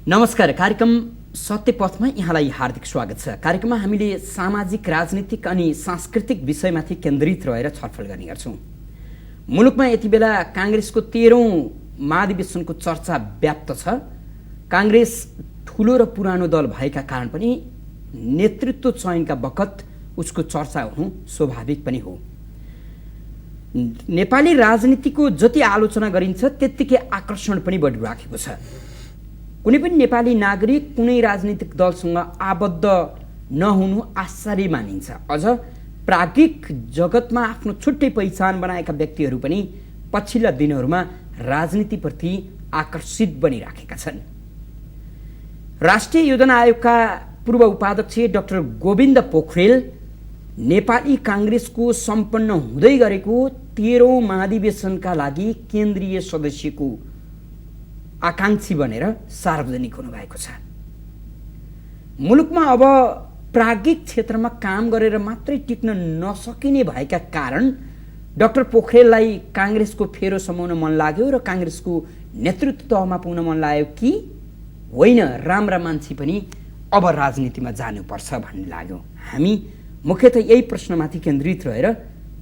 नमस्कार। कार्यक्रम सत्यपथमा यहाँलाई हार्दिक स्वागत छ। कार्यक्रममा हामीले सामाजिक, राजनीतिक अनि सांस्कृतिक विषयमाथि केन्द्रित रहेर छलफल गर्ने गर्छौँ। मुलुकमा यति बेला काङ्ग्रेसको 13औं महाधिवेशनको चर्चा व्याप्त छ। काङ्ग्रेस ठुलो र पुरानो दल भएका कारण पनि नेतृत्व चयनका बखत उसको चर्चा हुनु स्वाभाविक पनि हो। नेपाली राजनीतिको जति आलोचना गरिन्छ त्यत्तिकै आकर्षण पनि बढिराखेको छ। कुनै पनि नेपाली नागरिक कुनै राजनीतिक दलसँग आबद्ध नहुनु आश्चर्य मानिन्छ। अझ प्राज्ञिक जगतमा आफ्नो छुट्टै पहिचान बनाएका व्यक्तिहरू पनि पछिल्ला दिनहरूमा राजनीतिप्रति आकर्षित बनिराखेका छन्। राष्ट्रिय योजना आयोगका पूर्व उपाध्यक्ष डाक्टर गोविन्द पोखरेल नेपाली काङ्ग्रेसको सम्पन्न हुँदै गरेको 13औं महाधिवेशनका लागि केन्द्रीय सदस्यको आकांक्षी बनेर सार्वजनिक हुनुभएको छ। मुलुकमा अब प्राज्ञिक क्षेत्रमा काम गरेर मात्रै टिक्न नसकिने भएका कारण डाक्टर पोखरेललाई काङ्ग्रेसको फेरो समाउन मन लाग्यो र काङ्ग्रेसको नेतृत्व तहमा पुग्न मन लाग्यो कि होइन राम्रा मान्छे पनि अब राजनीतिमा जानुपर्छ भन्ने लाग्यो। हामी मुख्यतः यही प्रश्नमाथि केन्द्रित रहेर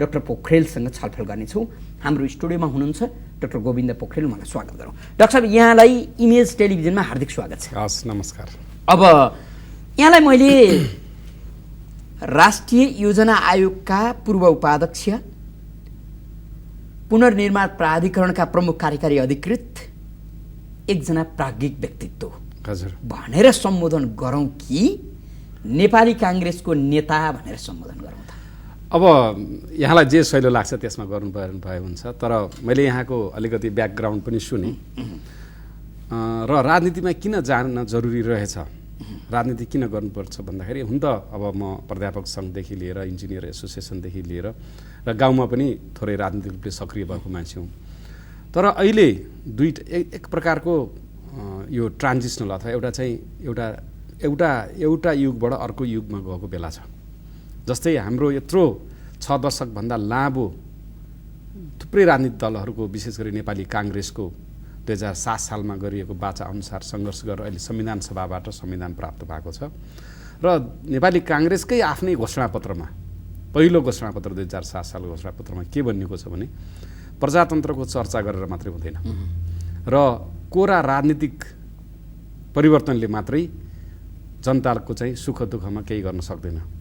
डाक्टर पोखरेलसँग छलफल गर्नेछौँ। हाम्रो स्टुडियोमा हुनुहुन्छ डाक्टर गोविन्द पोखरेल। मलाई स्वागत गरौँ। डाक्टर साहब, यहाँलाई इमेज टेलिभिजनमा हार्दिक स्वागत छ। हस्, नमस्कार। अब यहाँलाई मैले राष्ट्रिय योजना आयोगका पूर्व उपाध्यक्ष, पुनर्निर्माण प्राधिकरणका प्रमुख कार्यकारी अधिकृत, एकजना प्राज्ञिक व्यक्तित्व हजुर भनेर सम्बोधन गरौँ कि नेपाली काङ्ग्रेसको नेता भनेर सम्बोधन गरौँ? अब यहाँलाई जे सहिलो लाग्छ त्यसमा गर्नु भए हुन्छ। तर मैले यहाँको अलिकति ब्याकग्राउन्ड पनि सुने र राजनीतिमा किन जान जरुरी रहेछ, राजनीति किन गर्नुपर्छ भन्दाखेरि, हुन त अब म प्राध्यापक सङ्घदेखि लिएर इन्जिनियर एसोसिएसनदेखि लिएर र गाउँमा पनि थोरै राजनीतिक रूपले सक्रिय भएको मान्छे हुँ। तर अहिले एक प्रकारको यो ट्रान्जिसनल अथवा एउटा युगबाट अर्को युगमा गएको बेला छ। जस्तै हाम्रो यत्रो 6 दशकभन्दा लामो थुप्रै राजनीतिक दलहरूको, विशेष गरी नेपाली काङ्ग्रेसको 2007 सालमा गरिएको बाचा अनुसार सङ्घर्ष गरेर अहिले संविधान सभाबाट संविधान प्राप्त भएको छ। र नेपाली काङ्ग्रेसकै आफ्नै घोषणापत्रमा, पहिलो घोषणापत्र 2007 सालको घोषणापत्रमा के भनिएको छ भने, प्रजातन्त्रको चर्चा गरेर मात्रै हुँदैन र कोरा राजनीतिक परिवर्तनले मात्रै जनताको चाहिँ सुख दुःखमा केही गर्न सक्दैन।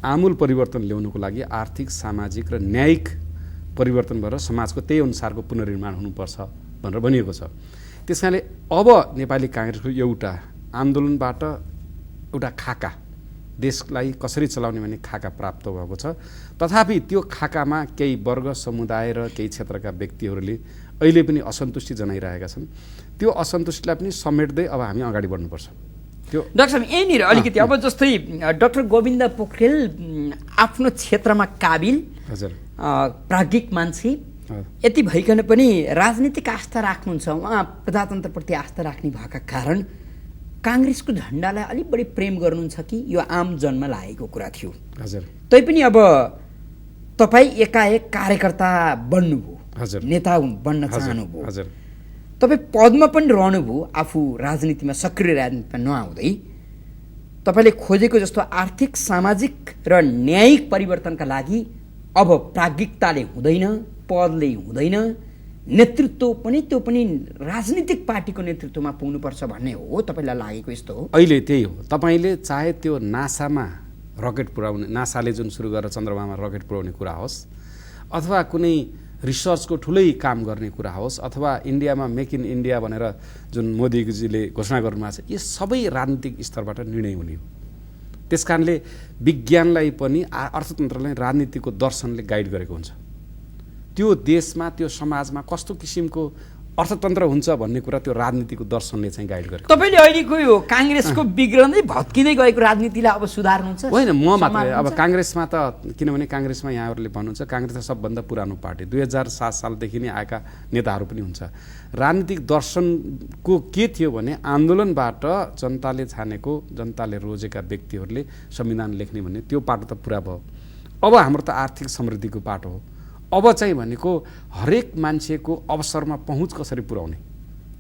आमूल परिवर्तन ल्याउनुको लागि आर्थिक, सामाजिक र न्यायिक परिवर्तन भएर समाजको त्यही अनुसारको पुनर्निर्माण हुनुपर्छ भनेर भनिएको छ। त्यस कारणले अब नेपाली काङ्ग्रेसको एउटा आन्दोलनबाट एउटा खाका, देशलाई कसरी चलाउने भन्ने खाका प्राप्त भएको छ। तथापि त्यो खाकामा केही वर्ग, समुदाय र केही क्षेत्रका व्यक्तिहरूले अहिले पनि असन्तुष्टि जनाइरहेका छन्। त्यो असन्तुष्टिलाई पनि समेट्दै अब हामी अगाडि बढ्नुपर्छ। डाक्टर साहब, यहीँनिर अलिकति अब जस्तै डाक्टर गोविन्द पोखरेल आफ्नो क्षेत्रमा काबिल, हजुर, प्राज्ञिक मान्छे, यति भइकन पनि राजनीतिक आस्था राख्नुहुन्छ। उहाँ प्रजातन्त्रप्रति आस्था राख्ने भएका कारण काङ्ग्रेसको झन्डालाई अलिक बढी प्रेम गर्नुहुन्छ कि यो आम जनमा लागेको कुरा थियो? हजुर। तैपनि अब तपाईँ एकाएक कार्यकर्ता बन्नुभयो, हजुर, नेता बन्न चाहनुभयो, हजुर, तपाईँ पदमा पनि रहनुभयो, आफू राजनीतिमा सक्रिय राजनीतिमा नआउँदै तपाईँले खोजेको जस्तो आर्थिक, सामाजिक र न्यायिक परिवर्तनका लागि अब प्राज्ञिकताले हुँदैन, पदले हुँदैन, नेतृत्व पनि त्यो पनि राजनीतिक पार्टीको नेतृत्वमा पुग्नुपर्छ भन्ने हो तपाईँलाई लागेको? यस्तो हो अहिले त्यही हो। तपाईँले चाहे त्यो नासामा रकेट पुर्याउने, नासाले जुन सुरु गरेर चन्द्रमामा रकेट पुर्याउने कुरा होस्, अथवा कुनै रिसर्चको ठुलै काम गर्ने कुरा होस्, अथवा इन्डियामा मेक इन इन्डिया भनेर जुन मोदीजीले घोषणा गर्नुभएको छ, यो सबै राजनीतिक स्तरबाट निर्णय हुने हो। त्यस कारणले विज्ञानलाई पनि, अर्थतन्त्रलाई राजनीतिको दर्शनले गाइड गरेको हुन्छ। त्यो देशमा, त्यो समाजमा कस्तो किसिमको अर्थतन्त्र हुन्छ भन्ने कुरा त्यो राजनीतिको दर्शनले चाहिँ गाइड गरेको। तपाईँले अहिलेको यो काङ्ग्रेसको बिग्रँदै भत्किँदै गएको राजनीतिलाई अब सुधार्नुहुन्छ? होइन, म मात्रै। अब काङ्ग्रेसमा त, किनभने काङ्ग्रेसमा यहाँहरूले भन्नुहुन्छ काङ्ग्रेस त सबभन्दा पुरानो पार्टी, 2007 सालदेखि नै आएका नेताहरू पनि हुन्छ। राजनीतिक दर्शनको के थियो भने, आन्दोलनबाट जनताले छानेको, जनताले रोजेका व्यक्तिहरूले संविधान लेख्ने भन्ने त्यो पाटो त पुरा भयो। अब हाम्रो त आर्थिक समृद्धिको पाटो हो। अब चाहिँ भनेको हरेक मान्छेको अवसरमा पहुँच कसरी पुर्याउने,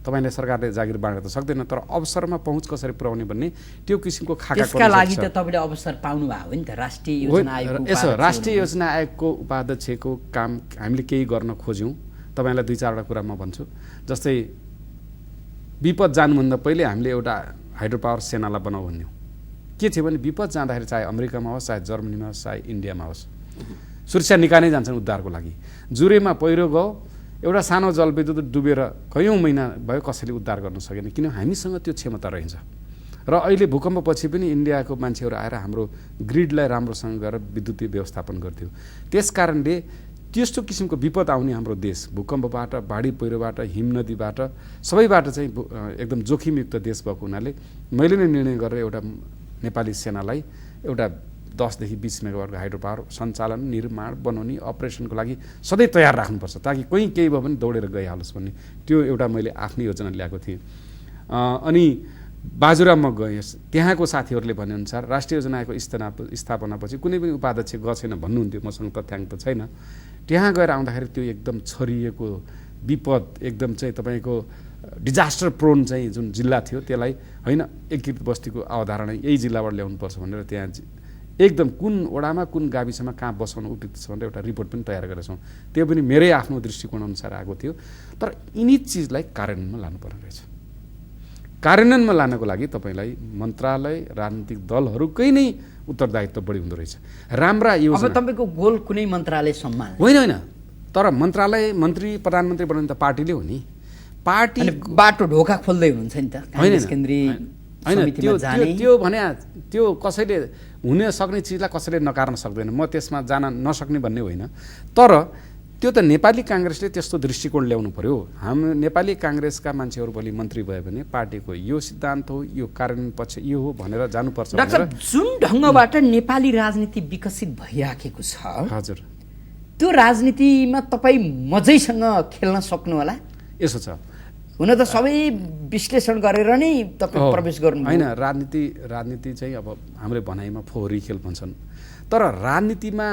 तपाईँले सरकारले जागिर बाँड्न त सक्दैन, तर अवसरमा पहुँच कसरी पुर्याउने भन्ने त्यो किसिमको खाका त्यसका लागि त तपाईँले अवसर पाउनु भयो नि त। राष्ट्रिय योजना आयोगको यसो राष्ट्रिय योजना आयोगको उपाध्यक्षको काम हामीले केही गर्न खोज्यौँ। तपाईँलाई 2-4वटा कुरा म भन्छु। जस्तै विपद जानुभन्दा पहिले हामीले एउटा हाइड्रो पावर सेनालाई बनाऊ भन्यौँ। के थियो भने विपद जाँदाखेरि चाहे अमेरिकामा होस्, चाहे जर्मनीमा होस्, चाहे इन्डियामा होस्, सुरक्षा निकाय नै जान्छन् उद्धारको लागि। जुरेमा पहिरो गयो, एउटा सानो जलविद्युत डुबेर कयौँ महिना भयो, कसैले उद्धार गर्न सकेन, किन हामीसँग त्यो क्षमता रहन्छ। र अहिले भूकम्पपछि पनि इन्डियाको मान्छेहरू आएर हाम्रो ग्रिडलाई राम्रोसँग गरेर विद्युतीय व्यवस्थापन गर्थ्यो। त्यस कारणले त्यस्तो किसिमको विपद आउने हाम्रो देश, भूकम्पबाट, बाढी पहिरोबाट, हिमनदीबाट, सबैबाट चाहिँ एकदम जोखिमयुक्त देश भएको हुनाले मैले नै निर्णय गरेर एउटा नेपाली सेनालाई एउटा 10 देखि 20 मेगावाटको हाइड्रो पावर सञ्चालन, निर्माण, बनाउने, अपरेसनको लागि सधैँ तयार राख्नुपर्छ, ताकि कोही केही भयो भने दौडेर गइहालोस् भन्ने त्यो एउटा मैले आफ्नै योजना ल्याएको थिएँ। अनि बाजुराममा गएँ, त्यहाँको साथीहरूले भनेअनुसार राष्ट्रिय योजना आयोगको स्थापनापछि कुनै पनि उपाध्यक्ष गएको छैन भन्नुहुन्थ्यो, मसँग तथ्याङ्क त छैन। त्यहाँ गएर आउँदाखेरि त्यो एकदम छरिएको विपद, एकदम चाहिँ तपाईँको डिजास्टर प्रोन चाहिँ जुन जिल्ला थियो त्यसलाई होइन एकीकृत बस्तीको अवधारणा यही जिल्लाबाट ल्याउनुपर्छ भनेर त्यहाँ एकदम कुन वडामा कुन गाविसमा कहाँ बसाउन उपयुक्त छ भनेर एउटा रिपोर्ट पनि तयार गरेका छौँ। त्यो पनि मेरै आफ्नो दृष्टिकोण अनुसार आएको थियो। तर यिनी चिजलाई कार्यान्वयनमा लानुपर्ने रहेछ। कार्यान्वयनमा लानको लागि तपाईँलाई मन्त्रालय, राजनीतिक दलहरूकै नै उत्तरदायित्व बढी हुँदो रहेछ। राम्रा योजना, अब तपाईँको गोल कुनै मन्त्रालय सम्हाल्ने होइन, तर मन्त्रालय, मन्त्री, प्रधानमन्त्री बनाउने त पार्टीले हो नि। पार्टी बाटो ढोका खोल्दै हुनुहुन्छ नि त काङ्ग्रेस केन्द्रीय समितिमा जाने। त्यो भने त्यो कसैले हुन सक्ने चिजलाई कसैले नकार्न सक्दैन, म त्यसमा जान नसक्ने भन्ने होइन। तर त्यो त नेपाली काङ्ग्रेसले त्यस्तो दृष्टिकोण ल्याउनु पर्यो। हाम्रो नेपाली काङ्ग्रेसका मान्छेहरू भोलि मन्त्री भयो भने पार्टीको यो सिद्धान्त हो, यो कार्यान्वयन पक्ष यो हो भनेर जानुपर्छ। डाक्टर, जुन ढङ्गबाट नेपाली राजनीति विकसित भइराखेको छ, हजुर, त्यो राजनीतिमा तपाईँ मजैसँग खेल्न सक्नु होला। यसो छ, हुन त सबै विश्लेषण गरेर नै तपाईँ प्रवेश गर्नु होइन। राजनीति चाहिँ अब हाम्रो भनाइमा फोहोरी खेल भन्छन्, तर राजनीतिमा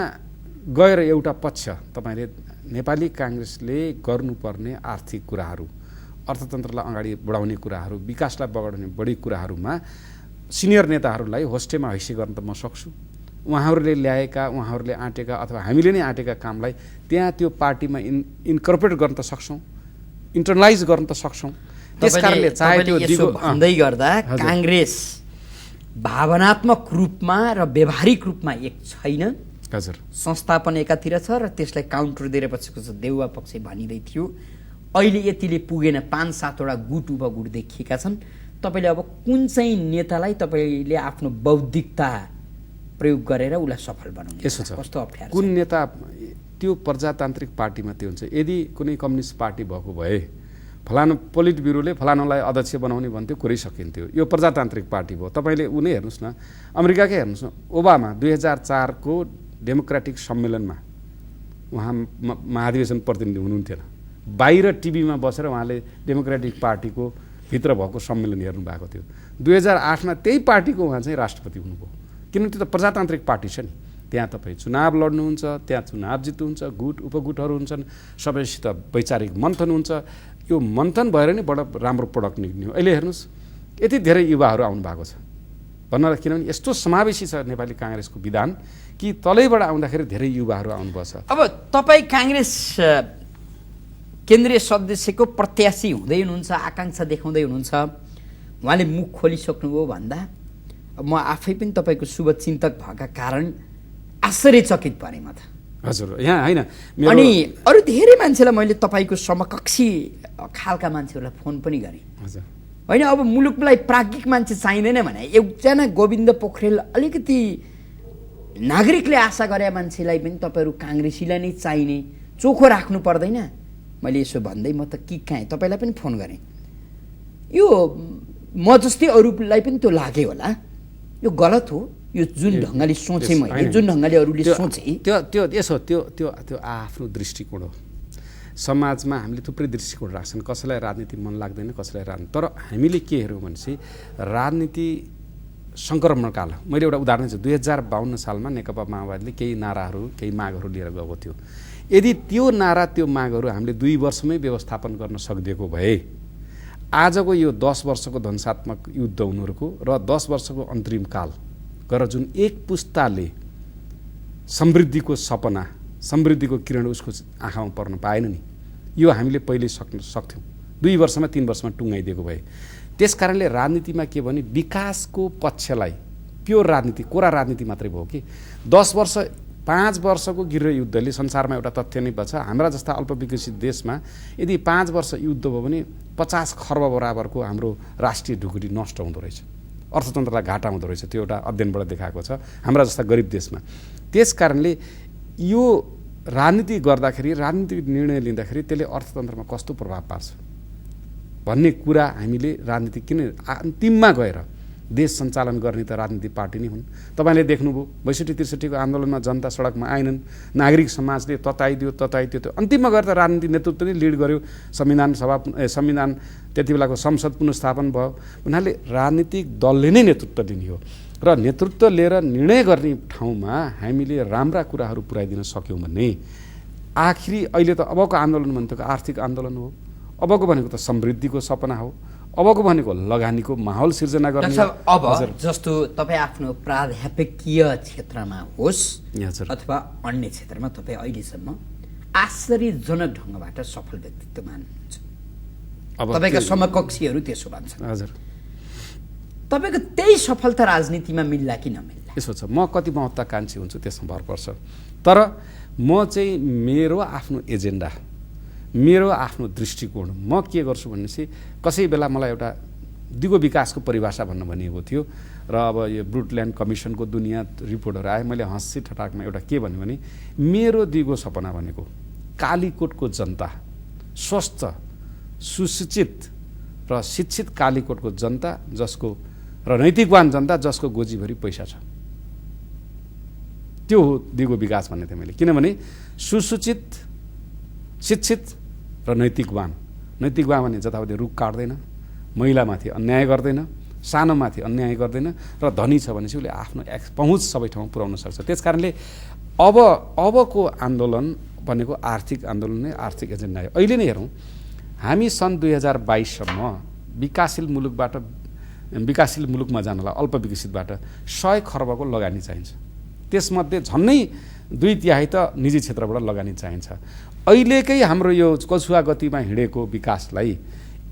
गएर एउटा पक्ष तपाईँले नेपाली काङ्ग्रेसले गर्नुपर्ने आर्थिक कुराहरू, अर्थतन्त्रलाई अगाडि बढाउने कुराहरू, विकासलाई बढाउने बढी कुराहरूमा सिनियर नेताहरूलाई होस्टेमा हैसी गर्न त म सक्छु। उहाँहरूले ल्याएका, उहाँहरूले आँटेका अथवा हामीले नै आँटेका कामलाई त्यहाँ त्यो पार्टीमा इन्कर्पोरेट गर्न त सक्छौँ, इन्टरलाइज गर्न त सक्छौँ। त्यस कारणले चाहे त्यो दिगो भन्दै गर्दा काङ्ग्रेस भावनात्मक रूपमा र व्यावहारिक रूपमा एक छैन। हजुर, संस्थापन एकातिर छ र त्यसलाई काउन्टर दिएर पछिको छ देउवा पक्ष भनिँदै थियो। अहिले यतिले पुगेन, 5-7वटा गुट उपगुट देखिएका छन्। तपाईँले अब कुन चाहिँ नेतालाई तपाईँले आफ्नो बौद्धिकता प्रयोग गरेर उसलाई सफल बनाउनु? यसो छ, कस्तो अप्ठ्यारो कुन नेता त्यो प्रजातान्त्रिक पार्टीमा त्यो हुन्छ। यदि कुनै कम्युनिस्ट पार्टी भएको भए फलानु पोलिट ब्युरोले फलानुलाई अध्यक्ष बनाउने भन्थ्यो, कुरै सकिन्थ्यो। यो प्रजातान्त्रिक पार्टी भयो। तपाईँले उनी हेर्नुहोस् न, अमेरिकाकै हेर्नुहोस् न, ओबामा 2004 को डेमोक्रेटिक सम्मेलनमा उहाँ महाधिवेशन प्रतिनिधि हुनुहुन्थेन, बाहिर टिभीमा बसेर उहाँले डेमोक्रेटिक पार्टीको भित्र भएको सम्मेलन हेर्नु भएको थियो। 2008मा त्यही पार्टीको उहाँ चाहिँ राष्ट्रपति हुनुभयो, किनभने त्यो त प्रजातान्त्रिक पार्टी छ नि। त्यहाँ तपाईँ चुनाव लड्नुहुन्छ, त्यहाँ चुनाव जित्नुहुन्छ, गुट उपगुटहरू हुन्छन्, सबैसित वैचारिक मन्थन हुन्छ। यो मन्थन भएर नै बडा राम्रो प्रडक्ट निक्लिने हो। अहिले हेर्नुहोस्, यति धेरै युवाहरू आउनु भएको छ भन्न, किनभने यस्तो समावेशी छ नेपाली काङ्ग्रेसको विधान कि तलैबाट आउँदाखेरि धेरै युवाहरू आउनुपर्छ। अब तपाईँ काङ्ग्रेस केन्द्रीय सदस्यको प्रत्याशी हुँदै हुनुहुन्छ, आकाङ्क्षा देखाउँदै हुनुहुन्छ, उहाँले मुख खोलिसक्नुभयो भन्दा म आफै पनि तपाईँको शुभचिन्तक भएका कारण आश्चर्यचकित परेँ म त। हजुर, यहाँ होइन, अनि अरू धेरै मान्छेलाई मैले तपाईँको समकक्षी खालका मान्छेहरूलाई फोन पनि गरेँ। हजुर, होइन, अब मुलुकलाई प्राज्ञिक मान्छे चाहिँदैन भने एकजना गोविन्द पोखरेल अलिकति नागरिकले आशा गरे मान्छेलाई पनि तपाईँहरू काङ्ग्रेसीलाई नै चाहिने, चोखो राख्नु पर्दैन। मैले यसो भन्दै म त कि कहाँ तपाईँलाई पनि फोन गरेँ। यो म जस्तै अरूलाई पनि त्यो लाग्यो होला, यो गलत हो। यो जुन ढङ्गले सोचेँ मैले, जुन ढङ्गले अरूले सोचे, त्यो यसो त्यो आफ्नो दृष्टिकोण हो। समाजमा हामीले थुप्रै दृष्टिकोण राख्छन्, कसैलाई राजनीति मन लाग्दैन, कसैलाई राजनीति। तर हामीले के हेऱ्यौँ भनेपछि राजनीति सङ्क्रमणकाल, मैले एउटा उदाहरण दिन्छु। 2052 सालमा नेकपा माओवादीले केही नाराहरू, केही मागहरू लिएर गएको थियो। यदि त्यो नारा, त्यो मागहरू हामीले 2 वर्षमै व्यवस्थापन गर्न सकिदिएको भए आजको यो 10 वर्षको ध्वंसात्मक युद्ध हुनुहरूको र 10 वर्षको अन्तरिम काल गरेर जुन एक पुस्ताले समृद्धिको सपना, समृद्धिको किरण उसको आँखामा पर्न पाएन नि, यो हामीले पहिले सक्थ्यौँ। 2 वर्षमा 3 वर्षमा टुङ्गाइदिएको भए। त्यस कारणले राजनीतिमा के भने विकासको पक्षलाई प्योर राजनीति, कोरा राजनीति मात्रै भयो कि 10 वर्ष 5 वर्षको गृह युद्धले संसारमा एउटा तथ्य नै पर्छ। हाम्रा जस्ता अल्पविकसित देशमा यदि 5 वर्ष युद्ध भयो भने 50 खर्ब बराबरको हाम्रो राष्ट्रिय ढुकुटी नष्ट हुँदो रहेछ, अर्थतन्त्रलाई घाटा हुँदो रहेछ। त्यो एउटा अध्ययनबाट देखाएको छ हाम्रा जस्ता गरिब देशमा। त्यस कारणले यो राजनीति गर्दाखेरि, राजनीतिक निर्णय लिँदाखेरि त्यसले अर्थतन्त्रमा कस्तो प्रभाव पार्छ भन्ने कुरा हामीले राजनीति किन अन्तिममा गएर देश सञ्चालन गर्ने त राजनीतिक पार्टी नै हुन्। तपाईँले देख्नुभयो 62-63 को आन्दोलनमा जनता सडकमा आएनन्, नागरिक समाजले तताइदियो। त्यो अन्तिममा गएर त राजनीति नेतृत्व नै लिड गर्यो। संविधान त्यति बेलाको संसद पुनर्स्थापन भयो। उनीहरूले राजनीतिक दलले नै नेतृत्व दिने हो र नेतृत्व लिएर निर्णय गर्ने ठाउँमा हामीले राम्रा कुराहरू पुर्याइदिन सक्यौँ भने आखिरी अहिले त अबको आन्दोलन भनेको आर्थिक आन्दोलन हो, अबको भनेको त समृद्धिको सपना हो, अबको भनेको लगानीको माहौल सिर्जना गर्ने। अब जस्तो तपाईँ आफ्नो प्राध्यापकीय क्षेत्रमा होस् अथवा अन्य क्षेत्रमा तपाईँ अहिलेसम्म आश्चर्यजनक ढङ्गबाट सफल व्यक्तित्व मान्नुहुन्छ। तपाईँका समकक्षीहरू त्यसो भन्छन्। हजुर, तपाईँको त्यही सफलता राजनीतिमा मिल्ला कि नमिल्ला? यसो छ, म कति महत्त्वाकांक्षी हुन्छु त्यसमा भर पर्छ। तर म चाहिँ मेरो आफ्नो एजेन्डा, मेरो आफ्नो दृष्टिकोण म के गर्छु भनेपछि कसै बेला मलाई एउटा दिगो विकासको परिभाषा भन्न भनिएको थियो र अब यो ब्रुटल्यान्ड कमिसनको दुनियाँ रिपोर्टहरू आए। मैले हाँसी ठटाकमा एउटा के भन्यो भने मेरो दिगो सपना भनेको कालीकोटको जनता, स्वस्थ सुशिक्षित र शिक्षित कालीकोटको जनता जसको र नैतिकवान जनता जसको गोजीभरि पैसा छ, त्यो हो दिगो विकास भन्ने थिएँ मैले। किनभने सुसूचित, शिक्षित र नैतिकवान भने जताभावी रुख काट्दैन, महिलामाथि अन्याय गर्दैन, सानोमाथि अन्याय गर्दैन र धनी छ भने चाहिँ उसले आफ्नो पहुँच सबै ठाउँमा पुर्याउन सक्छ। त्यस कारणले अबको आन्दोलन भनेको आर्थिक आन्दोलन नै, आर्थिक एजेन्डा हो। अहिले नै हेरौँ, हामी सन् 2022सम्म विकासशील मुलुकमा जानलाई अल्पविकसितबाट 100 खर्बको लगानी चाहिन्छ। त्यसमध्ये झन्नै 2/3 त निजी क्षेत्रबाट लगानी चाहिन्छ। अहिलेकै हाम्रो यो कछुवा गतिमा हिँडेको विकासलाई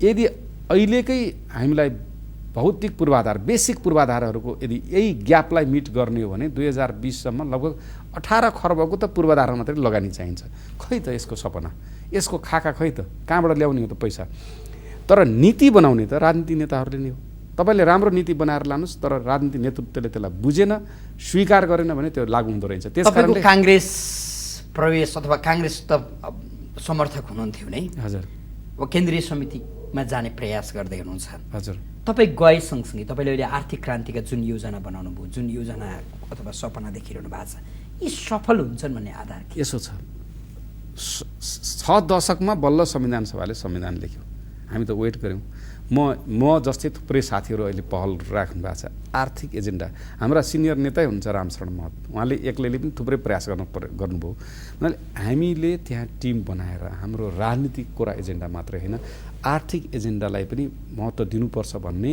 यदि अहिलेकै हामीलाई भौतिक पूर्वाधार, बेसिक पूर्वाधारहरूको यदि यही ग्यापलाई मिट गर्ने हो भने 2020सम्म लगभग 18 खर्बको त पूर्वाधार मात्रै लगानी चाहिन्छ। खै त यसको सपना, यसको खाका खै त कहाँबाट ल्याउने हो त पैसा? तर नीति बनाउने त राजनीति नेताहरूले नै हो। तपाईँले राम्रो नीति बनाएर लानुहोस्, तर राजनीति नेतृत्वले त्यसलाई बुझेन, स्वीकार गरेन भने त्यो लागु हुँदो रहेछ। त्यस कारणले काङ्ग्रेस प्रवेश अथवा काङ्ग्रेस त समर्थक हुनुहुन्थ्यो नै। हजुर, अब केन्द्रीय समितिमा जाने प्रयास गर्दै हुनुहुन्छ। हजुर, तपाईँ गए सँगसँगै तपाईँले अहिले आर्थिक क्रान्तिका जुन योजना बनाउनु भयो, जुन योजना अथवा सपना देखिरहनु भएको छ, यी सफल हुन्छन् भन्ने आधार के? यसो छ, 6 दशकमा बल्ल संविधान सभाले संविधान लेख्यो। हामी त वेट गऱ्यौँ। म जस्तै थुप्रै साथीहरू अहिले पहल राख्नु भएको छ। आर्थिक एजेन्डा हाम्रा सिनियर नेतै हुनुहुन्छ रामशरण महत, उहाँले एक्लैले पनि थुप्रै प्रयास गर्नुभयो। उनीहरूले हामीले त्यहाँ टिम बनाएर हाम्रो राजनीतिक कोरा एजेन्डा मात्रै होइन, आर्थिक एजेन्डालाई पनि महत्त्व दिनुपर्छ भन्ने।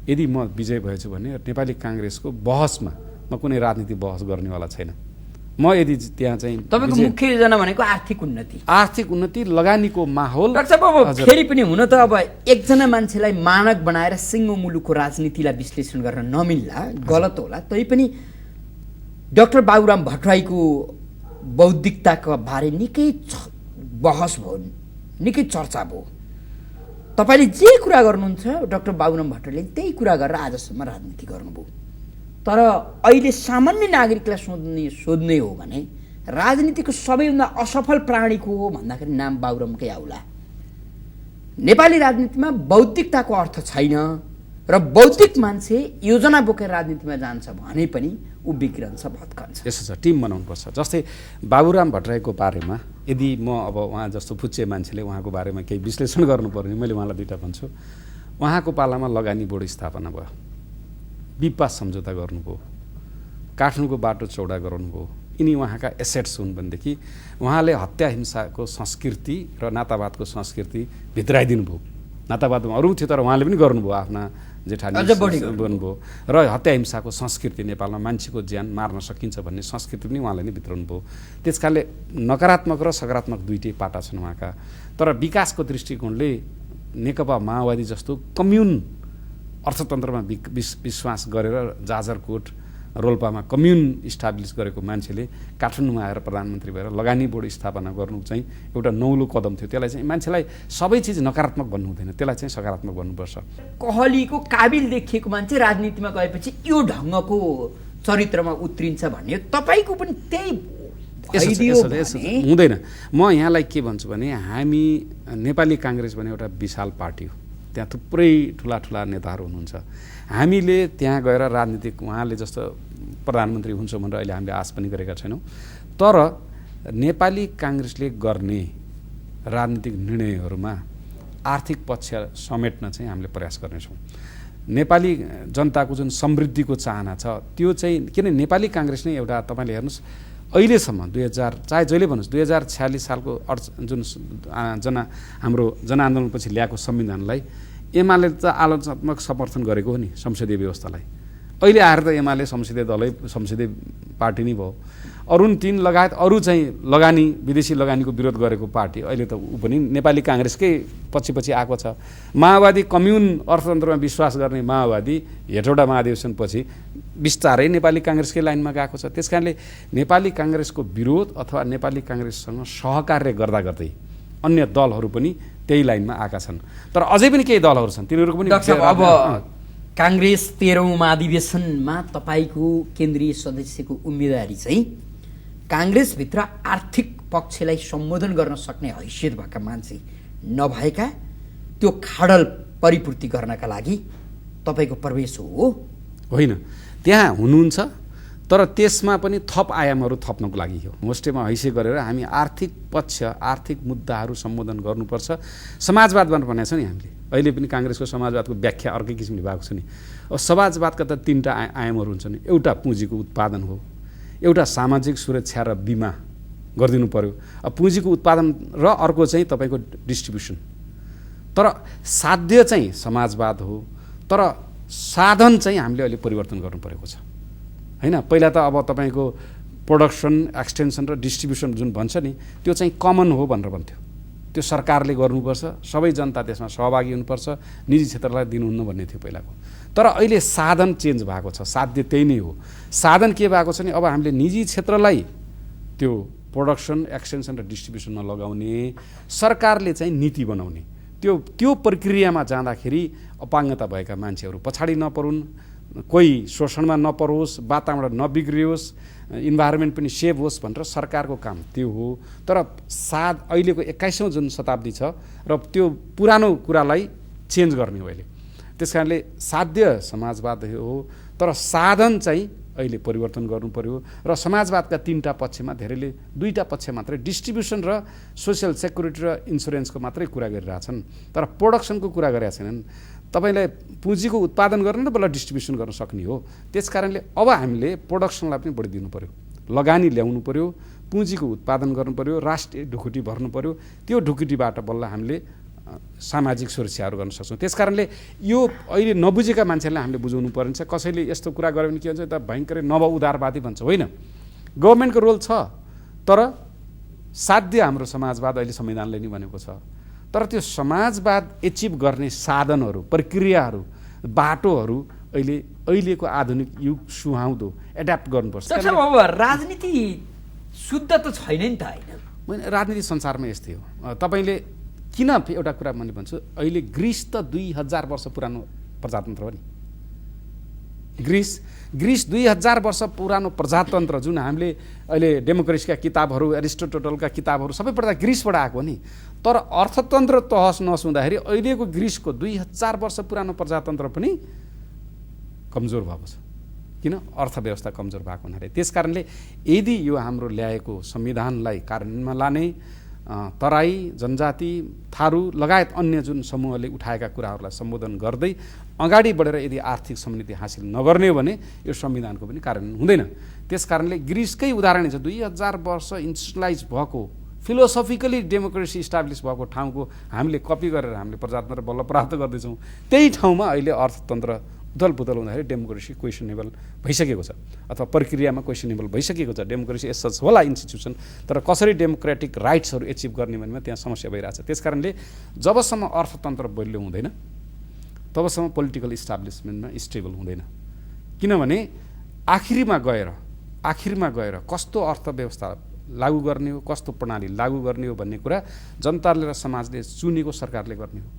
यदि म विजय भएछु भने नेपाली काङ्ग्रेसको बहसमा म कुनै राजनीतिक बहस गर्नेवाला छैन। म यदि त्यहाँ चाहिँ तपाईँको मुख्य योजना भनेको आर्थिक उन्नति, लगानीको माहौल। डाक्टर साहब, फेरि पनि हुन त अब एकजना मान्छेलाई मानक बनाएर सिङ्गो मुलुकको राजनीतिलाई विश्लेषण गर्न नमिल्ला, गलत होला। तैपनि डाक्टर बाबुराम भट्टराईको बौद्धिकताको बारे निकै बहस भयो, निकै चर्चा भयो। तपाईँले जे कुरा गर्नुहुन्छ डाक्टर बाबुराम भट्टराईले त्यही कुरा गरेर आजसम्म राजनीति गर्नुभयो। तर अहिले सामान्य नागरिकलाई सोध्ने हो भने राजनीतिको सबैभन्दा असफल प्राणीको हो भन्दाखेरि नाम बाबुरामकै आउला। नेपाली राजनीतिमा बौद्धिकताको अर्थ छैन र बौद्धिक मान्छे योजना बोकेर राजनीतिमा जान्छ भने पनि ऊ बिग्रन्छ, भत्कन्छ। यसो छ, टिम बनाउनुपर्छ। जस्तै बाबुराम भट्टराईको बारेमा यदि म अब उहाँ जस्तो फुच्चे मान्छेले उहाँको बारेमा केही विश्लेषण गर्नुपर्ने, मैले उहाँलाई दुईवटा भन्छु। उहाँको पालामा लगानी बोर्ड स्थापना भयो, विपास सम्झौता गर्नुभयो, काठमाडौँको बाटो चौडा गराउनुभयो। यिनी उहाँका एसेट्स हुन् भनेदेखि उहाँले हत्या हिंसाको संस्कृति र नातावादको संस्कृति भित्राइदिनु भयो। नातावादमा अरू थियो तर उहाँले पनि गर्नुभयो आफ्ना जेठानी अझ बढी गर्नुभयो र हत्या हिंसाको संस्कृति नेपालमा मान्छेको ज्यान मार्न सकिन्छ भन्ने संस्कृति पनि उहाँले नै भित्राउनु भयो। त्यस कारणले नकारात्मक र सकारात्मक दुईटै पाटा छन् उहाँका। तर विकासको दृष्टिकोणले नेकपा माओवादी जस्तो कम्युन अर्थतन्त्रमा विश्वास गरेर जाजरकोट रोल्पामा कम्युन इस्टाब्लिस गरेको मान्छेले काठमाडौँमा आएर प्रधानमन्त्री भएर लगानी बोर्ड स्थापना गर्नु चाहिँ एउटा नौलो कदम थियो। त्यसलाई चाहिँ मान्छेलाई सबै चिज नकारात्मक भन्नु हुँदैन, त्यसलाई चाहिँ सकारात्मक भन्नुपर्छ। कहलीको काबिल देखिएको मान्छे राजनीतिमा गएपछि यो ढङ्गको चरित्रमा उत्रिन्छ भन्ने तपाईँको पनि त्यही हुँदैन। म यहाँलाई के भन्छु भने हामी नेपाली काङ्ग्रेस भने एउटा विशाल पार्टी हो, त्यहाँ थुप्रै ठुला ठुला नेताहरू हुनुहुन्छ। हामीले त्यहाँ गएर राजनीतिक उहाँले जस्तो प्रधानमन्त्री हुन्छ भनेर अहिले हामीले आश पनि गरेका छैनौँ। तर नेपाली काङ्ग्रेसले गर्ने राजनीतिक निर्णयहरूमा आर्थिक पक्ष समेट्न चाहिँ हामीले प्रयास गर्नेछौँ। नेपाली जनताको जुन समृद्धिको चाहना छ त्यो चाहिँ किन नेपाली काङ्ग्रेस नै एउटा तपाईँले हेर्नुहोस् अहिलेसम्म 2000 चाहे जहिले भन्नुहोस् 2046 सालको हाम्रो जनआन्दोलनपछि ल्याएको संविधानलाई एमाले त आलोचनात्मक समर्थन गरेको हो नि संसदीय व्यवस्थालाई। अहिले आएर त एमाले संसदीय दलै संसदीय पार्टी नै भयो। अरुण 3 लगायत अरू चाहिँ लगानी विदेशी लगानीको विरोध गरेको पार्टी अहिले त ऊ पनि नेपाली काङ्ग्रेसकै पछि आएको छ। माओवादी कम्युन अर्थतन्त्रमा विश्वास गर्ने माओवादी हेटौडा महाधिवेशनपछि बिस्तारै नेपाली काङ्ग्रेसकै लाइनमा गएको छ। त्यस कारणले नेपाली काङ्ग्रेसको विरोध अथवा नेपाली काङ्ग्रेससँग सहकार्य गर्दा गर्दै अन्य दलहरू पनि त्यही लाइनमा आएका छन्। तर अझै पनि केही दलहरू छन् तिनीहरूको पनि अब काङ्ग्रेस 13औं महाधिवेशनमा तपाईँको केन्द्रीय सदस्यको उम्मेदवारी चाहिँ काङ्ग्रेसभित्र आर्थिक पक्षलाई सम्बोधन गर्न सक्ने हैसियत भएका मान्छे नभएका त्यो खाडल परिपूर्ति गर्नका लागि तपाईँको प्रवेश हो होइन। त्यहाँ हुनुहुन्छ तर त्यसमा पनि थप आयामहरू थप्नको लागि हो। होस्टेमा हैसियत गरेर हामी आर्थिक पक्ष आर्थिक मुद्दाहरू सम्बोधन गर्नुपर्छ। समाजवाद भनेको छ नि हामीले अहिले पनि काङ्ग्रेसको समाजवादको व्याख्या अर्कै किसिमले भएको छ नि। अब समाजवादका त 3टा आयामहरू हुन्छ नि। एउटा पुँजीको उत्पादन हो, एउटा सामाजिक सुरक्षा र बिमा गरिदिनु पर्यो। अब पुँजीको उत्पादन र अर्को चाहिँ तपाईँको डिस्ट्रिब्युसन। तर साध्य चाहिँ समाजवाद हो, तर साधन चाहिँ हामीले अहिले परिवर्तन गर्नु परेको छ हैन। पहिला त अब तपाईँको प्रोडक्सन एक्सटेन्सन र डिस्ट्रिब्युसन जुन भन्छ नि त्यो चाहिँ कमन हो भनेर भन्थ्यो। त्यो सरकारले गर्नुपर्छ, सबै जनता त्यसमा सहभागी हुनुपर्छ, निजी क्षेत्रलाई दिनुहुन्न भन्ने थियो पहिलाको। तर अहिले साधन चेन्ज भएको छ, साध्य त्यही नै हो। साधन के भएको छ नि अब हामीले निजी क्षेत्रलाई त्यो प्रोडक्सन एक्सटेन्सन र डिस्ट्रिब्युसनमा लगाउने, सरकारले चाहिँ नीति बनाउने। त्यो प्रक्रियामा जाँदाखेरि अपाङ्गता भएका मान्छेहरू पछाडि नपरुन्, कोही शोषणमा नपरोस्, वातावरण नबिग्रियोस्, इन्भाइरोमेन्ट पनि सेभ होस् भनेर सरकारको काम त्यो हो। तर अहिलेको 21औं जुन शताब्दी छ र त्यो पुरानो कुरालाई चेन्ज गर्ने हो अहिले। त्यस कारणले साध्य समाजवाद हो, तर साधन चाहिँ अहिले परिवर्तन गर्नु पर्यो। र समाजवादका 3टा पक्षमा धेरैले 2टा पक्ष मात्रै डिस्ट्रिब्युसन र सोसियल सेक्युरिटी र इन्सुरेन्सको मात्रै कुरा गरिरहेछन्, तर प्रोडक्सनको कुरा गरेका छैनन्। तपाईँलाई पुँजीको उत्पादन गर्न बल्ल डिस्ट्रिब्युसन गर्न सक्ने हो। त्यस कारणले अब हामीले प्रोडक्सनलाई पनि बढी दिनु पर्यो, लगानी ल्याउनु पर्यो, पुँजीको उत्पादन गर्नु पर्यो, राष्ट्रिय ढुकुटी भर्नु पर्यो। त्यो ढुकुटीबाट बल्ल हामीले सामाजिक सुरक्षाहरू गर्न सक्छौँ। त्यस कारणले यो अहिले नबुझेका मान्छेलाई हामीले बुझाउनु पर्छ। कसैले यस्तो कुरा गर्यो भने के भन्छ त भयङ्करै नव उदारवादी भन्छ। होइन, गभर्मेन्टको रोल छ, तर साध्य हाम्रो समाजवाद अहिले संविधानले नै भनेको छ। तर त्यो समाजवाद एचिभ गर्ने साधनहरू, प्रक्रियाहरू, बाटोहरू अहिलेको आधुनिक युग सुहाउँदो एड्याप्ट गर्नुपर्छ। अब राजनीति शुद्ध त छैन नि त। होइन, राजनीति संसारमा यस्तै हो। तपाईँले किन एउटा कुरा मैले भन्छु, अहिले ग्रिस त 2000 वर्ष पुरानो प्रजातन्त्र हो नि। ग्रिस 2000 वर्ष पुरानो प्रजातन्त्र जुन हामीले अहिले डेमोक्रेसीका किताबहरू, एरिस्टोटलका किताबहरू सबै पढ्दा ग्रिसबाट आएको नि। तर अर्थतन्त्र तहस नहस हुँदाखेरि अहिलेको ग्रिसको 2000 वर्ष पुरानो प्रजातन्त्र पनि कमजोर भएको छ। किन? अर्थव्यवस्था कमजोर भएको हुनाले। त्यस कारणले यदि यो हाम्रो ल्याएको संविधानलाई कार्यान्वयनमा लाने, तराई, जनजाति, थारू लगायत अन्य जुन समूहले उठाएका कुराहरूलाई सम्बोधन गर्दै अगाडि बढेर यदि आर्थिक समृद्धि हासिल नगर्ने हो भने यो संविधानको पनि कार्यान्वयन हुँदैन। त्यस कारणले ग्रिसकै उदाहरण छ। 2000 वर्ष इन्स्टलाइज भएको फिलोसफिकली डेमोक्रेसी इस्टाब्लिस भएको ठाउँको हामीले कपी गरेर हामीले प्रजातन्त्र बल्ल प्राप्त गर्दैछौँ। त्यही ठाउँमा अहिले अर्थतन्त्र उथलपुथल हुँदाखेरि डेमोक्रेसी क्वेसनेबल भइसकेको छ अथवा प्रक्रियामा क्वेसनेबल भइसकेको छ। डेमोक्रेसी एसच होला इन्स्टिट्युसन, तर कसरी डेमोक्रेटिक राइट्सहरू एचिभ गर्ने भन्नेमा त्यहाँ समस्या भइरहेछ। त्यस कारणले जबसम्म अर्थतन्त्र बलियो हुँदैन तबसम्म पोलिटिकल इस्टाब्लिसमेन्टमा स्टेबल हुँदैन। किनभने आखिरमा गएर कस्तो अर्थव्यवस्था लागू गर्ने हो, कस्तो प्रणाली लागू गर्ने हो भन्ने कुरा जनताले र समाजले चुनेको सरकारले गर्ने हो।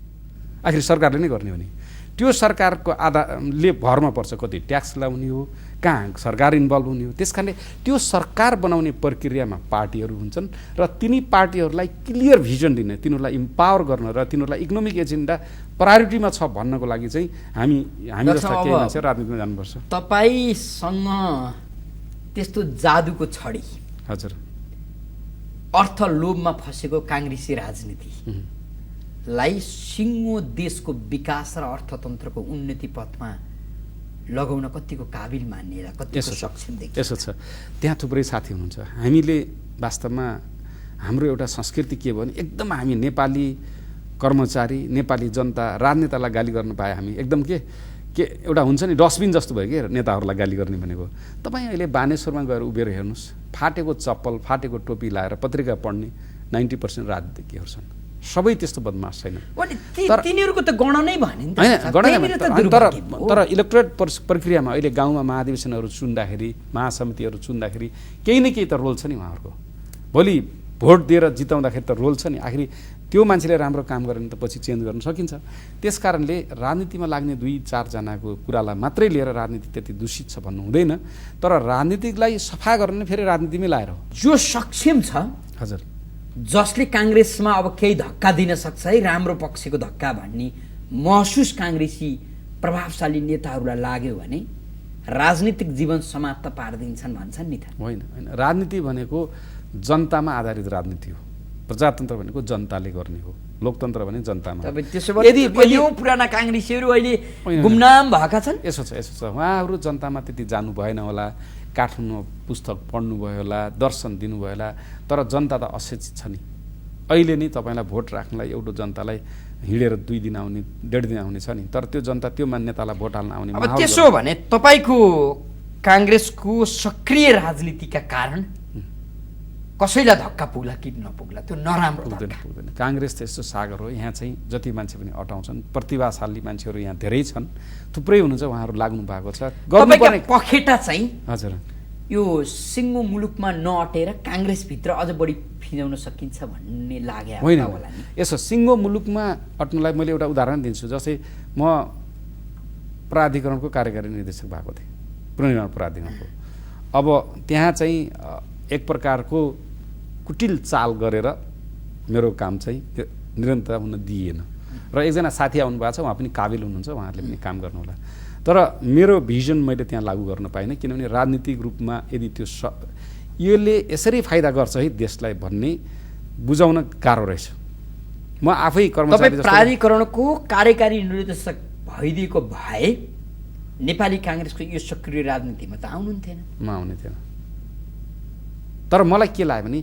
आखिर सरकारले नै गर्ने हो नि। त्यो सरकारको आधारले भरमा पर्छ कति ट्याक्स लगाउने हो, कहाँ सरकार इन्भल्भ हुने हो। त्यस कारणले त्यो सरकार बनाउने प्रक्रियामा पार्टीहरू हुन्छन् र तिनी पार्टीहरूलाई क्लियर भिजन दिने, तिनीहरूलाई इम्पावर गर्न र तिनीहरूलाई इकोनोमिक एजेन्डा प्रायोरिटीमा छ भन्नको लागि चाहिँ हामी जस्ता केही मान्छे राजनीतिमा जानुपर्छ। तपाईसँग त्यस्तो जादुको छडी, हजुर, अर्थ लोभमा फसेको काङ्ग्रेसी राजनीतिलाई सिङ्गो देशको विकास र अर्थतन्त्रको उन्नति पथमा लगाउन कतिको काबिल मानिएला, कतिको सक्षम देखिन्छ? यसो छ, त्यहाँ थुप्रै साथी हुनुहुन्छ। हामीले वास्तवमा हाम्रो एउटा संस्कृति के भयो भने एकदम हामी नेपाली कर्मचारी, नेपाली जनता, राजनेतालाई गाली गर्न पाए हामी एकदम के एउटा हुन्छ नि डस्टबिन जस्तो भयो कि नेताहरूलाई गाली गर्ने भनेको। तपाईँ अहिले बानेश्वरमा गएर उभिएर हेर्नुहोस्, फाटेको चप्पल, फाटेको टोपी लाएर पत्रिका पढ्ने 90% राजनीतिज्ञहरू छन्। सबै त्यस्तो बदमास छैन। तिनीहरूको त गणनै भने नि तर इलेक्टोरेट प्रक्रियामा अहिले गाउँमा महाधिवेशनहरू चुन्दाखेरि, महासमितिहरू चुन्दाखेरि केही न केही त रोल छ नि उहाँहरूको। भोलि भोट दिएर जिताउँदाखेरि त रोल छ नि। आखिर त्यो मान्छेले राम्रो काम गरेन त पछि चेन्ज गर्न सकिन्छ। त्यस कारणले राजनीतिमा लाग्ने 2-4 जनाको कुरालाई मात्रै लिएर राजनीति त्यति दूषित छ भन्नु हुँदैन। तर राजनीतिलाई सफा गर्ने फेरि राजनीतिमै लाएर हो। जो सक्षम छ, हजुर, जसले काङ्ग्रेसमा अब केही धक्का दिन सक्छ है, राम्रो पक्षको धक्का भन्ने महसुस काङ्ग्रेसी प्रभावशाली नेताहरूलाई लाग्यो भने राजनीतिक जीवन समाप्त पारिदिन्छन् भन्छन् नि त। होइन, राजनीति भनेको जनतामा आधारित राजनीति हो। प्रजातन्त्र भनेको जनताले गर्ने हो, लोकतन्त्र भने जनतामा। यदि पुराना काङ्ग्रेसीहरू अहिले गुमनाम भएका छन्। यसो छ, उहाँहरू जनतामा त्यति जानु भएन होला, काठमाडौँमा पुस्तक पढ्नुभयो होला, दर्शन दिनुभयो होला, तर जनता त अशिक्षित छ नि। अहिले नै तपाईँलाई भोट राख्नलाई एउटा जनतालाई हिँडेर 2 दिन आउने, 1.5 दिन आउने छ नि। तर त्यो जनता त्यो नेतालाई भोट हाल्न आउने। अब त्यसो भने तपाईँको काङ्ग्रेसको सक्रिय राजनीतिका कारण कसैलाई धक्का पुग्ला कि नपुग्ला, त्यो नराम्रो पुग्दैन। काङ्ग्रेस त यस्तो सागर हो, यहाँ चाहिँ जति मान्छे पनि अटाउँछन्, प्रतिभाशाली मान्छेहरू यहाँ धेरै छन्, थुप्रै हुनुहुन्छ, उहाँहरू लाग्नु भएको छ। गर्नुपर्ने पखेटा चाहिँ हजुर यो सिङ्गो मुलुकमा नअटेर काङ्ग्रेसभित्र अझ बढी फिजाउन सकिन्छ भन्ने लाग्यो होइन होला नि। यसो सिङ्गो मुलुकमा अट्नलाई मैले एउटा उदाहरण दिन्छु। जस्तै म प्राधिकरणको कार्यकारी निर्देशक भएको थिएँ, पुनर्निर्माण प्राधिकरणको। अब त्यहाँ चाहिँ एक प्रकारको कुटिल चाल गरेर मेरो काम चाहिँ निरन्तर हुन दिएन। र एकजना साथी आउनुभएको छ, उहाँ पनि काबिल हुनुहुन्छ, उहाँहरूले पनि काम गर्नुहोला। तर मेरो भिजन मैले त्यहाँ लागू गर्न पाइनँ, किनभने राजनीतिक रूपमा यदि त्यो यसले यसरी फाइदा गर्छ है देशलाई भन्ने बुझाउन गाह्रो रहेछ। म आफै कर्मचारी प्राधिकरणको कार्यकारी निर्देशक भइदिएको भए नेपाली काङ्ग्रेसको यो सक्रिय राजनीतिमा त आउनुहुन्थेन। म आउने थिएन। तर मलाई के लाग्यो भने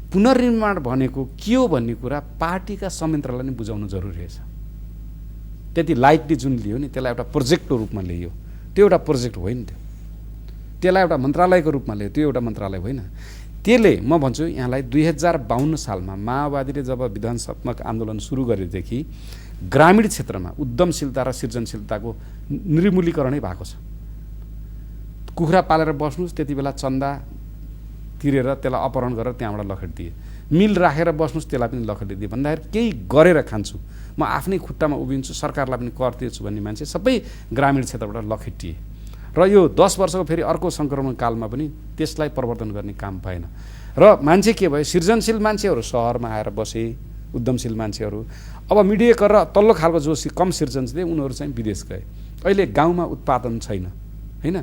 पुनर्निर्माण भनेको के हो भन्ने कुरा पार्टीका संयन्त्रलाई नै बुझाउनु जरुरी रहेछ। त्यति लाइटली जुन लियो नि त्यसलाई एउटा प्रोजेक्टको रूपमा लियो, त्यो एउटा प्रोजेक्ट होइन। त्यसलाई एउटा मन्त्रालयको रूपमा लियो, त्यो एउटा मन्त्रालय होइन। त्यसले म भन्छु यहाँलाई 2052 सालमा माओवादीले जब विध्वंसात्मक आन्दोलन सुरु गरेदेखि ग्रामीण क्षेत्रमा उद्यमशीलता र सृजनशीलताको निर्मूलीकरणै भएको छ। कुखुरा पालेर बस्नुहोस्, त्यति बेला चन्दा तिरेर त्यसलाई अपहरण गरेर त्यहाँबाट लखेटिदिए। मिल राखेर बस्नुहोस्, त्यसलाई पनि लखेटिदिए। भन्दाखेरि केही गरेर खान्छु, म आफ्नै खुट्टामा उभिन्छु, सरकारलाई पनि कर तिर्छु भन्ने मान्छे सबै ग्रामीण क्षेत्रबाट लखेटिए। र यो 10 वर्षको फेरि अर्को सङ्क्रमण कालमा पनि त्यसलाई प्रवर्धन गर्ने काम भएन। र मान्छे के भयो, सृजनशील मान्छेहरू सहरमा आएर बसे, उद्यमशील मान्छेहरू। अब मिडिएकर र तल्लो खालको जो कम सृजनशील उनीहरू चाहिँ विदेश गए। अहिले गाउँमा उत्पादन छैन, होइन,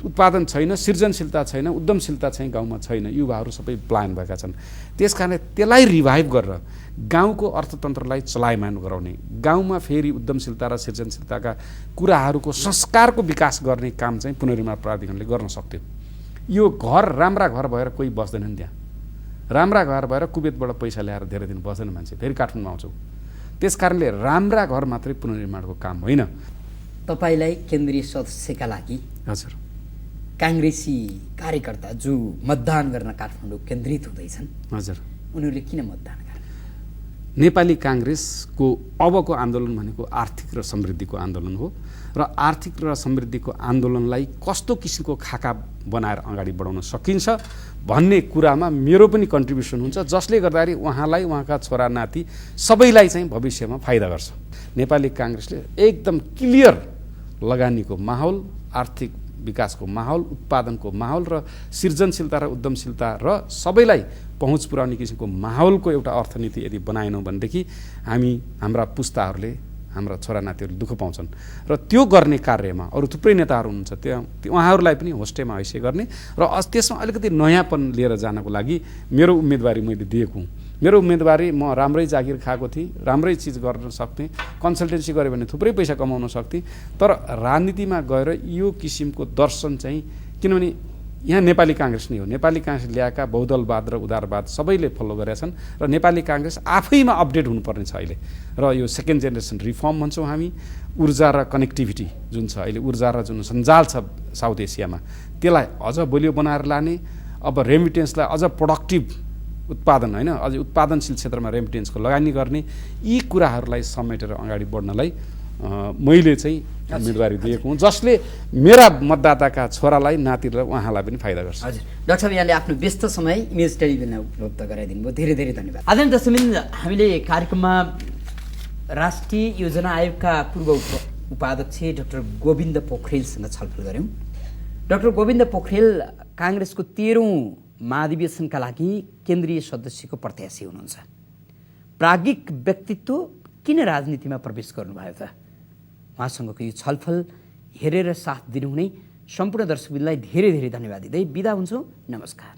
उत्पादन छैन, सृजनशीलता छैन, उद्यमशीलता चाहिँ गाउँमा छैन। युवाहरू सबै पलायन भएका छन्। त्यस कारणले त्यसलाई रिभाइभ गरेर गाउँको अर्थतन्त्रलाई चलायमान गराउने, गाउँमा फेरि उद्यमशीलता र सृजनशीलताका कुराहरूको संस्कारको विकास गर्ने काम चाहिँ पुनर्निर्माण प्राधिकरणले गर्न सक्थ्यो। यो घर राम्रा घर भएर कोही बस्दैनन् त्यहाँ। राम्रा घर भएर कुवेतबाट पैसा ल्याएर धेरै दिन बसेन मान्छे, फेरि काठमाडौँमा आउँछौ। त्यस कारणले राम्रा घर मात्रै पुनर्निर्माणको काम होइन। तपाईँलाई केन्द्रीय सदस्यका लागि हजुर, काङ्ग्रेसी कार्यकर्ता जो मतदान गर्न काठमाडौँ केन्द्रित हुँदैछन्, हजुर, उनीहरूले किन मतदान गर्ने? नेपाली काङ्ग्रेसको अबको आन्दोलन भनेको आर्थिक र समृद्धिको आन्दोलन हो र आर्थिक र समृद्धिको आन्दोलनलाई कस्तो किसिमको खाका बनाएर अगाडि बढाउन सकिन्छ भन्ने कुरामा मेरो पनि कन्ट्रिब्युसन हुन्छ, जसले गर्दाखेरि उहाँलाई, उहाँका छोरा नाति सबैलाई चाहिँ भविष्यमा फाइदा गर्छ। नेपाली काङ्ग्रेसले एकदम क्लियर लगानीको माहौल, आर्थिक विकासको माहौल, उत्पादनको माहौल र सृजनशीलता र उद्यमशीलता र सबैलाई पहुँच पुर्याउने किसिमको माहौलको एउटा अर्थनीति यदि बनाएनौँ भनेदेखि हाम्रा पुस्ताहरूले, हाम्रा छोरानातिहरूले दुःख पाउँछन् र त्यो गर्ने कार्यमा अरू थुप्रै नेताहरू हुनुहुन्छ, उहाँहरूलाई पनि होस्टेमा हैसियत गर्ने र त्यसमा अलिकति नयाँपन लिएर जानको लागि मेरो उम्मेदवारी मैले दिएको हुँ। मेरो उम्मेदवारी, म राम्रै जागिर खाएको थिएँ, राम्रै चिज गर्न सक्थेँ, कन्सल्टेन्सी गऱ्यो भने थुप्रै पैसा कमाउन सक्थेँ, तर राजनीतिमा गएर यो किसिमको दर्शन चाहिँ, किनभने यहाँ नेपाली काङ्ग्रेस नै हो, नेपाली काङ्ग्रेस ल्याएका बहुदलवाद र उदारवाद सबैले फलो गरेका छन् र नेपाली काङ्ग्रेस आफैमा अपडेट हुनुपर्ने छ अहिले। र यो सेकेन्ड जेनेरेसन रिफर्म भन्छौँ हामी, ऊर्जा र कनेक्टिभिटी जुन छ अहिले, ऊर्जा र जुन सञ्जाल छ साउथ एसियामा, त्यसलाई अझ बलियो बनाएर लाने, अब रेमिटेन्सलाई अझ प्रोडक्टिभ उत्पादन होइन, अझ उत्पादनशील क्षेत्रमा रेमिटेन्सको लगानी गर्ने, यी कुराहरूलाई समेटेर अगाडि बढ्नलाई मैले चाहिँ उम्मेदवारी दिएको हुँ, जसले मेरा मतदाताका छोरालाई, नातिलाई, उहाँलाई पनि फाइदा गर्छ। हजुर डाक्टर साहब, यहाँले आफ्नो व्यस्त समय इमेज टेलिभिजनलाई उपलब्ध गराइदिनु भयो, धेरै धेरै धन्यवाद। आदरणीय दर्शकवृन्द, हामीले कार्यक्रममा राष्ट्रिय योजना आयोगका पूर्व उपाध्यक्ष डाक्टर गोविन्द पोखरेलसँग छलफल गऱ्यौँ। डाक्टर गोविन्द पोखरेल काङ्ग्रेसको 13औं महाधिवेशनका लागि केन्द्रीय सदस्यको प्रत्याशी हुनुहुन्छ। प्राज्ञिक व्यक्तित्व किन राजनीतिमा प्रवेश गर्नुभयो त? उहाँसँगको यो छलफल हेरेर साथ दिनुहुने सम्पूर्ण दर्शकवृन्दलाई धेरै धेरै धन्यवाद दिँदै बिदा हुन्छौँ। नमस्कार।